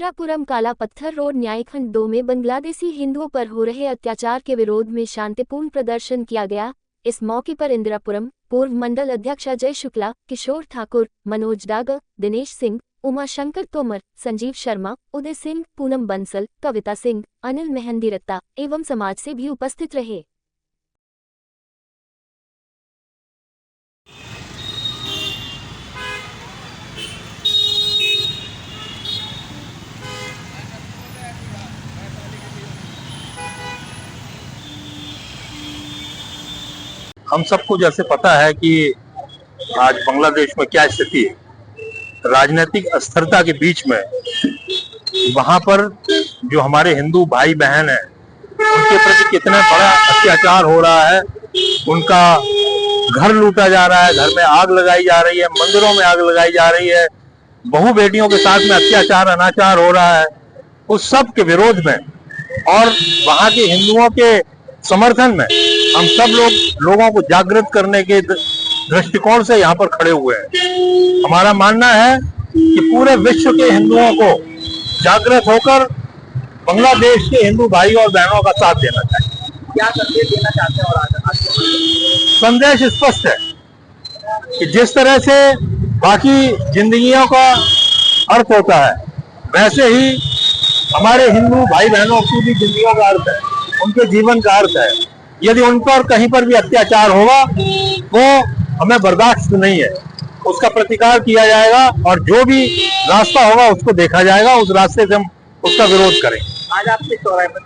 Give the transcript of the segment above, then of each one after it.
इंदिरापुरम काला पत्थर रोड न्यायखंड 2 में बांग्लादेशी हिंदुओं पर हो रहे अत्याचार के विरोध में शांतिपूर्ण प्रदर्शन किया गया। इस मौके पर इंदिरापुरम पूर्व मंडल अध्यक्ष अजय शुक्ला, किशोर ठाकुर, मनोज डागर, दिनेश सिंह, उमाशंकर तोमर, संजीव शर्मा, उदय सिंह, पूनम बंसल, कविता सिंह, अनिल मेहंदीरत्ता एवं समाज से भी उपस्थित रहे। हम सबको जैसे पता है कि आज बांग्लादेश में क्या स्थिति है, राजनीतिक अस्थिरता के बीच में वहां पर जो हमारे हिंदू भाई बहन हैं उनके प्रति कितना बड़ा अत्याचार हो रहा है। उनका घर लूटा जा रहा है, घर में आग लगाई जा रही है, मंदिरों में आग लगाई जा रही है, बहु बेटियों के साथ में अत्याचार अनाचार हो रहा है। उस सब के विरोध में और वहां के हिंदुओं के समर्थन में हम सब लोगों को जागृत करने के दृष्टिकोण से यहाँ पर खड़े हुए हैं। हमारा मानना है कि पूरे विश्व के हिंदुओं को जागृत होकर बांग्लादेश के हिंदू भाई और बहनों का साथ देना चाहिए। क्या संदेश देना चाहते हैं? और संदेश स्पष्ट है कि जिस तरह से बाकी जिंदगियों का अर्थ होता है, वैसे ही हमारे हिंदू भाई बहनों की भी जिंदगियों का अर्थ है, उनके जीवन का अर्थ है। यदि उन पर कहीं पर भी अत्याचार होगा वो हमें बर्दाश्त नहीं है, उसका प्रतिकार किया जाएगा और जो भी रास्ता होगा उसको देखा जाएगा, उस रास्ते से हम उसका विरोध करेंगे। आज आपके चौराहे पर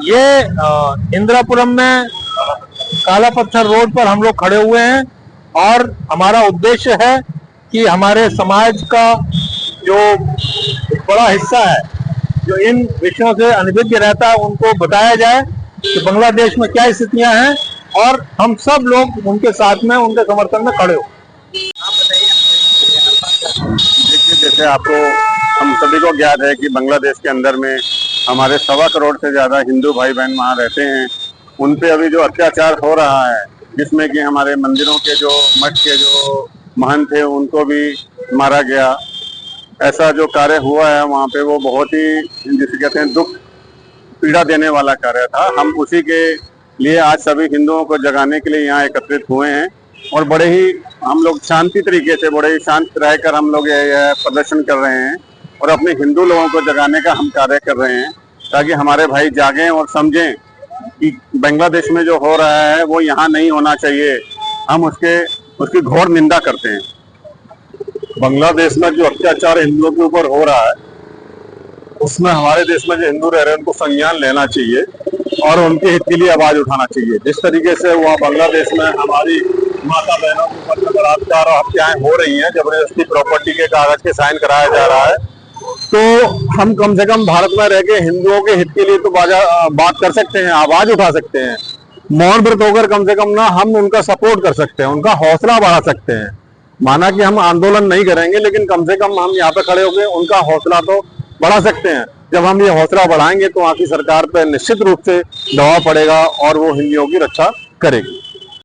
ये इंदिरापुरम में काला पत्थर रोड पर हम लोग खड़े हुए हैं और हमारा उद्देश्य है कि हमारे समाज का जो बड़ा हिस्सा है जो इन विषयों से अनभिज्ञ रहता है उनको बताया जाए कि बांग्लादेश में क्या स्थितियां हैं और हम सब लोग उनके साथ में उनके समर्थन में खड़े हो। देखिए, जैसे आपको हम सभी को ज्ञात है कि बांग्लादेश के अंदर में हमारे 1.25 करोड़ से ज्यादा हिंदू भाई बहन वहाँ रहते हैं। उन पे अभी जो अत्याचार हो रहा है, जिसमें कि हमारे मंदिरों के जो मठ के जो महंत थे उनको भी मारा गया, ऐसा जो कार्य हुआ है वहाँ पे वो बहुत ही जिसे कहते हैं दुख पीड़ा देने वाला कार्य था। हम उसी के लिए आज सभी हिंदुओं को जगाने के लिए यहाँ एकत्रित हुए हैं और बड़े ही हम लोग शांति तरीके से, बड़े ही शांत रहकर हम लोग यह प्रदर्शन कर रहे हैं और अपने हिंदू लोगों को जगाने का हम कार्य कर रहे हैं ताकि हमारे भाई जागें और समझें कि बांग्लादेश में जो हो रहा है वो यहाँ नहीं होना चाहिए। हम उसकी घोर निंदा करते हैं। बांग्लादेश में जो अत्याचार हिंदुओं के ऊपर हो रहा है उसमें हमारे देश में जो हिंदू रह रहे हैं उनको संज्ञान लेना चाहिए और उनके हित के लिए आवाज उठाना चाहिए। जिस तरीके से वहाँ बांग्लादेश में हमारी माता बहनों के ऊपर बलात्कार और हत्याएं हो रही हैं, जबरदस्ती प्रॉपर्टी के कागज के साइन कराया जा रहा है, तो हम कम से कम भारत में रह के हिंदुओं के हित के लिए तो बात कर सकते हैं, आवाज उठा सकते हैं। मौन व्रत होकर कम से कम ना हम उनका सपोर्ट कर सकते हैं, उनका हौसला बढ़ा सकते हैं। माना कि हम आंदोलन नहीं करेंगे लेकिन कम से कम हम यहाँ पे खड़े होकर उनका हौसला तो बढ़ा सकते हैं। जब हम ये हौसला बढ़ाएंगे तो वहाँ की सरकार पर निश्चित रूप से दबाव पड़ेगा और वो हिंदुओं की रक्षा करेगी।